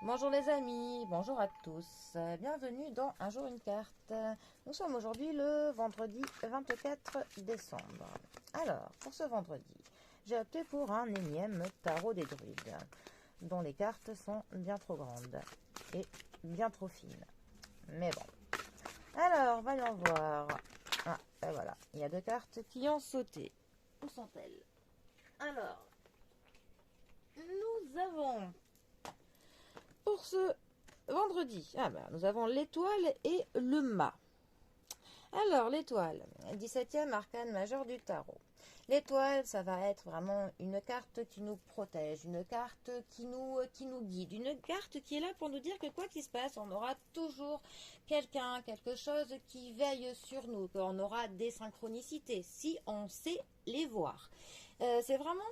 Bonjour les amis, bonjour à tous, bienvenue dans Un jour une carte. Nous sommes aujourd'hui le vendredi 24 décembre. Alors, pour ce vendredi, j'ai opté pour un énième tarot des druides, dont les cartes sont bien trop grandes et bien trop fines. Mais bon. Alors, voyons voir. Ah, ben voilà, il y a deux cartes qui ont sauté. Où sont-elles? Alors, nous avons pour ce vendredi, nous avons l'étoile et le mât. Alors, l'étoile, 17e arcane majeur du tarot. L'étoile, ça va être vraiment une carte qui nous protège, une carte qui nous guide, une carte qui est là pour nous dire que quoi qu'il se passe, on aura toujours quelqu'un, quelque chose qui veille sur nous, qu'on aura des synchronicités, si on sait les voir. C'est vraiment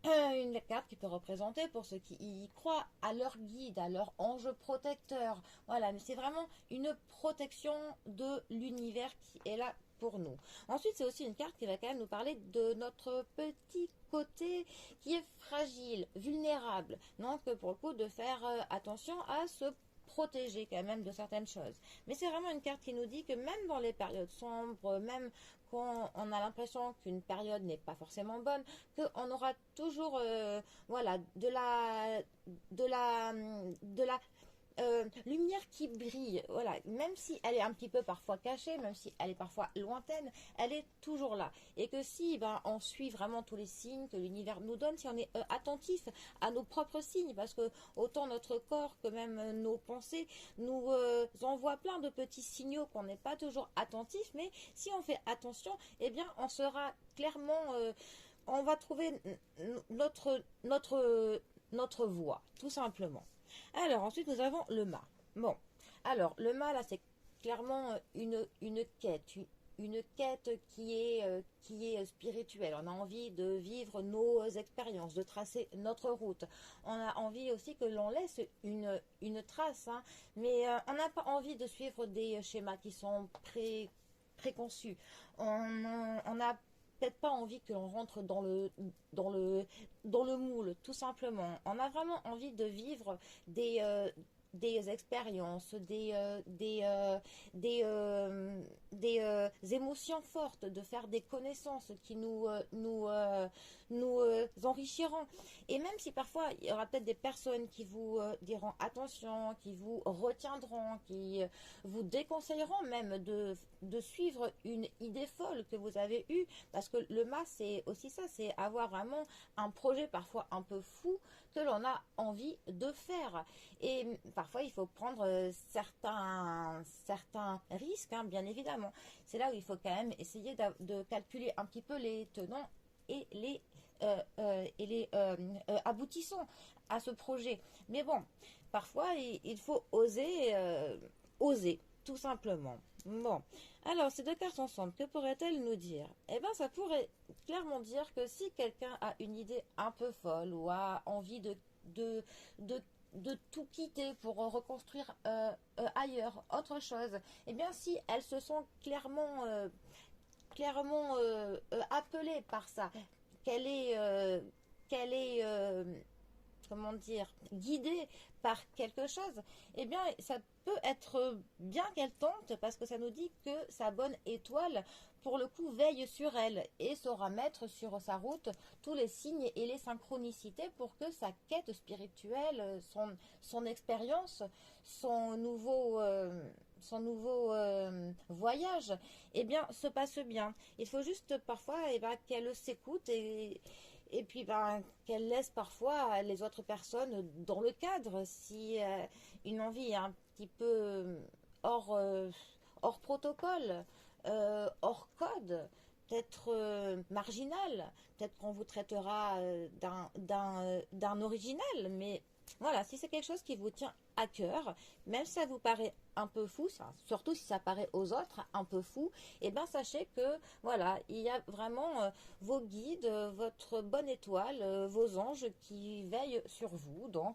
une carte qui peut représenter pour ceux qui y croient à leur guide, à leur ange protecteur. Voilà, mais c'est vraiment une protection de l'univers qui est là pour nous. Ensuite, c'est aussi une carte qui va quand même nous parler de notre petit côté qui est fragile, vulnérable. Donc, pour le coup, de faire attention à se protéger quand même de certaines choses. Mais c'est vraiment une carte qui nous dit que même dans les périodes sombres, même quand on a l'impression qu'une période n'est pas forcément bonne, qu'on aura toujours voilà, de la lumière qui brille, voilà, même si elle est un petit peu parfois cachée, même si elle est parfois lointaine, elle est toujours là. Et que si on suit vraiment tous les signes que l'univers nous donne, si on est attentif à nos propres signes, parce que autant notre corps que même nos pensées nous envoient plein de petits signaux qu'on n'est pas toujours attentif, mais si on fait attention, eh bien on sera clairement, on va trouver notre voie, tout simplement. Alors, ensuite, nous avons le mât. Bon, alors, le mât, là, c'est clairement une quête, une quête qui est spirituelle. On a envie de vivre nos expériences, de tracer notre route. On a envie aussi que l'on laisse une trace, hein, mais on n'a pas envie de suivre des schémas qui sont préconçus. On a peut-être pas envie que l'on rentre dans le moule, tout simplement. On a vraiment envie de vivre des expériences, des émotions fortes, de faire des connaissances qui nous enrichiront. Et même si parfois il y aura peut-être des personnes qui vous diront attention, qui vous retiendront, qui vous déconseilleront même de suivre une idée folle que vous avez eue, parce que le mât, c'est aussi ça, c'est avoir vraiment un projet parfois un peu fou que l'on a envie de faire. Et parfois, il faut prendre certains risques, hein, bien évidemment. C'est là où il faut quand même essayer de calculer un petit peu les tenants et les aboutissants à ce projet. Mais bon, parfois, il faut oser, tout simplement. Bon, alors ces deux cartes ensemble, que pourraient-elles nous dire? Eh bien, ça pourrait clairement dire que si quelqu'un a une idée un peu folle ou a envie de, de, de tout quitter pour reconstruire ailleurs, autre chose, eh bien, si elles se sont clairement appelée par ça, qu'elle est comment dire, guidée par quelque chose, eh bien, ça peut être bien qu'elle tente parce que ça nous dit que sa bonne étoile, pour le coup, veille sur elle et saura mettre sur sa route tous les signes et les synchronicités pour que sa quête spirituelle, son expérience, son nouveau voyage, eh bien, se passe bien. Il faut juste parfois qu'elle s'écoute et puis qu'elle laisse parfois les autres personnes dans le cadre. Si une envie est un petit peu hors protocole, hors code, peut-être marginal, peut-être qu'on vous traitera d'un original, mais voilà, si c'est quelque chose qui vous tient à cœur, même si ça vous paraît un peu fou, surtout si ça paraît aux autres un peu fou, et bien sachez que voilà, il y a vraiment vos guides, votre bonne étoile, vos anges qui veillent sur vous. Donc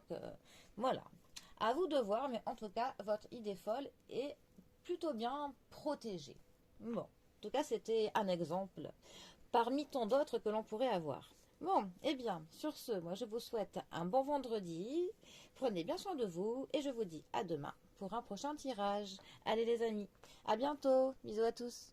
voilà, à vous de voir, mais en tout cas, votre idée folle est plutôt bien protégée. Bon, en tout cas, c'était un exemple parmi tant d'autres que l'on pourrait avoir. Bon, eh bien, sur ce, moi je vous souhaite un bon vendredi. Prenez bien soin de vous et je vous dis à demain pour un prochain tirage. Allez les amis, à bientôt. Bisous à tous.